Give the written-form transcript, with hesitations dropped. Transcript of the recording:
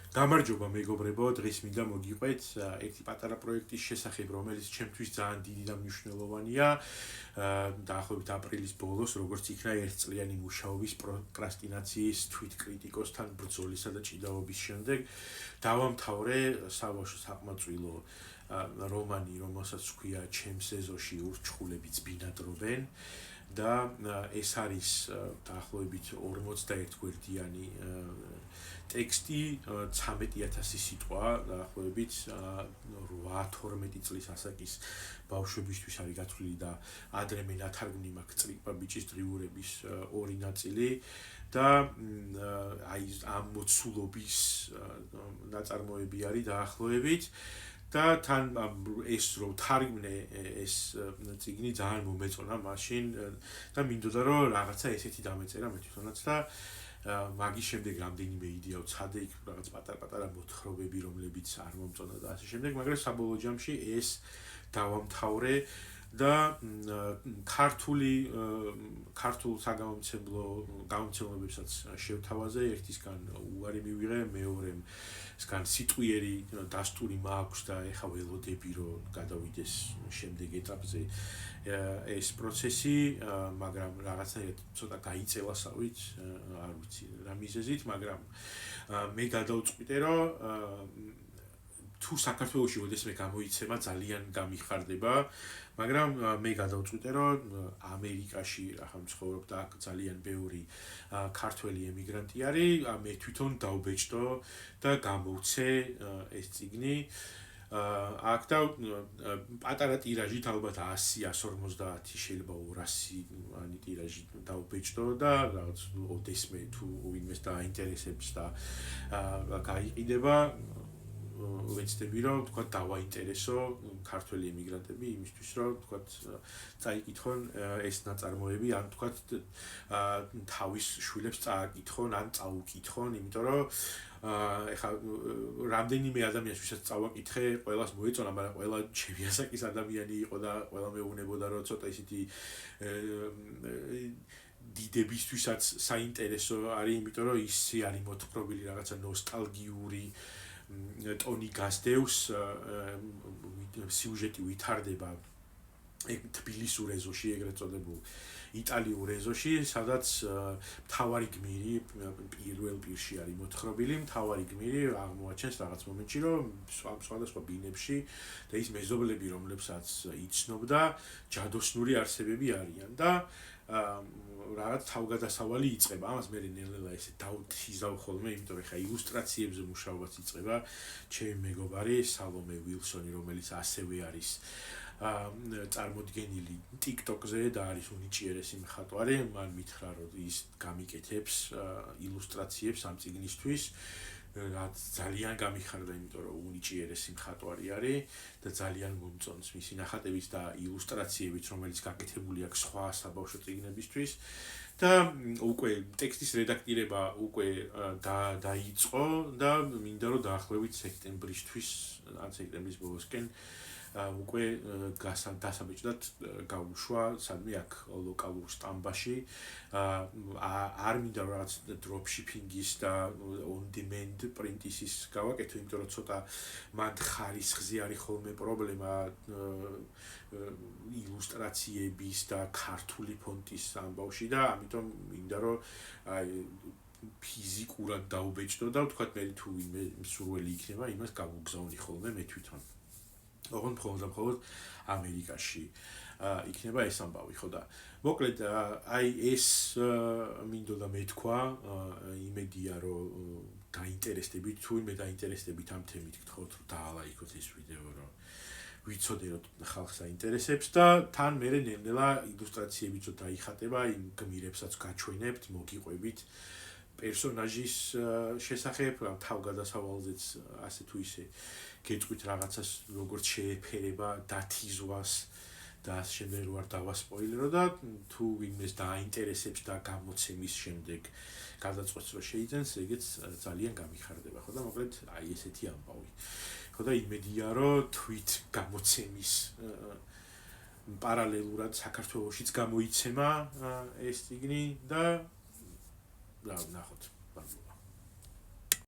გამარჯობა მეგობრებო, დღეს მინდა მოგიყვეთ ერთი პატარა პროექტის შესახებ, რომელიც ჩემთვის ძალიან დიდი და მნიშვნელოვანია. დაახლოებით აპრილის ბოლოს, როგორც იქნა ერთწლიანი მუშაობის პროკრასტინაციის თვითკრიტიკოსთან ბრძოლისა და ჭიდაობის შემდეგ, დავამთავრე საბავშვო საყმაწვილო რომანი, რომელსაც ჰქვია ჩემს ეზოში ურჩხულებიც ბინადრობენ. და ეს არის დაახლოებით 41 გვერდიანი ტექსტი 13000 სიტყვა დაახლოებით 8-12 წლის ასაკის ბავშვებისთვის არის გათვლილი და ადრე მე ნათარგმნი მაქვს წრიკვა ბიჭის დრიურების ორი ნაწილი და აი ამ მოცულობის ნაწარმოები არის დაახლოებით და თან ეს რომ თარგმნე ეს წიგნი ძალიან მომეწონა მაშინ და მინდოდა რომ რაღაცა ესეთი დამეწერა მე თვითონაც და მაგის შემდეგ რამდენიმე იდეა ვცადე იქ რაღაც პატარ-პატარა მოთხრობები რომლებიც არ მომწონა და ასე შემდეგ მაგრამ საბოლოო ჯამში ეს დავამთავრე და ქართულ გამომცემლებებსაც შევთავაზე ერთისგან უარი მივიღე მეორემსგან სიტყვიერი დასტური მაქვს და ეხა ველოდები რომ გადავიდეს შემდეგ ეტაპზე ეს პროცესი მაგრამ რაღაცნაირად ცოტა გაიწევასავით არ ვიცი რა მიზეზით მაგრამ მე გადავწყვიტე რომ თუ საქართველოში ოდესმე გამოიცემა ძალიან გამიხარდება მაგრამ მე გადავწყვიტე რომ ამერიკაში ახლა მცხოვრობ და ძალიან ბევრი ქართველი ემიგრანტი არის მე თვითონ დავბეჭდო და გამოვცე ეს წიგნი აქ და პატარა ტირაჟით ალბათ 100-150 შეიძლება 200-ანი ტირაჟი დავბეჭდო და რაღაც ოდესმე თუ ვინმეს დაინტერესებს და გაიყიდება ვეცდები რომ თქვა დავაინტერესო ქართველი ემიგრანტები იმისთვის რომ თქვა წაიკითხონ ეს ნაწარმოები ან თქვა თავის შვილებს წააკითხონ ან წაუკითხონ იმიტომ რომ ეხლა რამდენიმე ადამიანს ვისაც წავაკითხე ყველას მოეწონა მაგრამ ყველა ჩემი ასაკის ადამიანი იყო და ყველა მეუბნებოდა რომ ცოტა ისეთი დიდებისთვისაც საინტერესო არის იმიტომ რომ ისე არის მოთხრობილი რაღაცა ნოსტალგიური ტონი გასდევს სიუჟეტი ვითარდება თბილისურ ეზოში ეგრეთ წოდებულ იტალიურ ეზოში სადაც მთავარი გმირი პირველ პირში არის მოთხრობილი მთავარი გმირი აღმოაჩენს რაღაც მომენტში რომ სხვადასხვა ბინებში და ის მეზობლები რომლებსაც იცნობდა ჯადოსნური არსებები არიან და რაღაც თავგადასავალი იწყება. ამას მე ნელ-ნელა ესე დავთიზავ ხოლმე, იმიტომ რომ ხა ილუსტრაციებზე მუშაობაც იწყება. ჩემი მეგობარი სალომე ვილსონი, რომელიც ასევე არის წარმოდგენილი TikTok-ზე და არის უნიჭიერესი მხატვარი, მან მითხრა რომ ის გამიკეთებს ილუსტრაციებს ამ წიგნისთვის. რაც ძალიან გამიხარდა, იმიტომ რომ უნიჭიერესი მხატვარი არის და ძალიან მომწონს მისი ნახატებიც და ილუსტრაციებიც, რომელიც გაკეთებული აქვს სხვა საბავშვო წიგნებისთვის და უკვე ტექსტის რედაქტირება უკვე დაიწყო და მინდა რომ დაახლოებით სექტემბრისთვის ან სექტემბრის ბოლოსკენ უკვე დასაბეჭდად გავუშვა სადმე აქ ლოკალურ სტამბაში არ მინდა რაღაც დროპშიპინგის და on demand პრინტის გავაკეთო იმიტომ რომ ცოტა მან ხარისხზე არის ხოლმე პრობლემა ილუსტრაციების და ქართული ფონტის ამბავში და ამიტომ მინდა რომ აი ფიზიკურად დაუბეჭდო და ვთქვათ მე თუ ვინმე მსურველი იქნება იმას გავუგზავნი ხოლმე მე თვითონ ოღონდ მხოლოდ ამერიკაში იქნება ეს ამბავი ხო და მოკლედ აი ეს მინდოდა მეთქვა იმედია რომ გაინტერესდებით თუ მე დაინტერესდებით ამ თემით გთხოვთ რომ დაალაიქოთ ეს ვიდეო რომ ვიცოდე რომ ხალხს აინტერესებს და თან მე ნელ-ნელა ილუსტრაციებიც რომ დაიხატება იმ გმირებსაც გაჩვენებთ მოგიყვებით პერსონაჟის შესახებ თავგადასავალზეც ასე თუ ისე გეტყვით რაღაცას როგორც შეეფერება დათიზვას და შემდეგ რო არ დავასპოილერო და თუ ვინმეს დააინტერესებს და გამოცემის შემდეგ გადაწყვეტს რომ შეიძენს ეგეც ძალიან გამიხარდება ხო და მოკლედ აი ესეთი ამბავი ხო და იმედია რომ თვით გამოცემის პარალელურად საქართველოშიც გამოიცემა ეს წიგნი და ნახოთ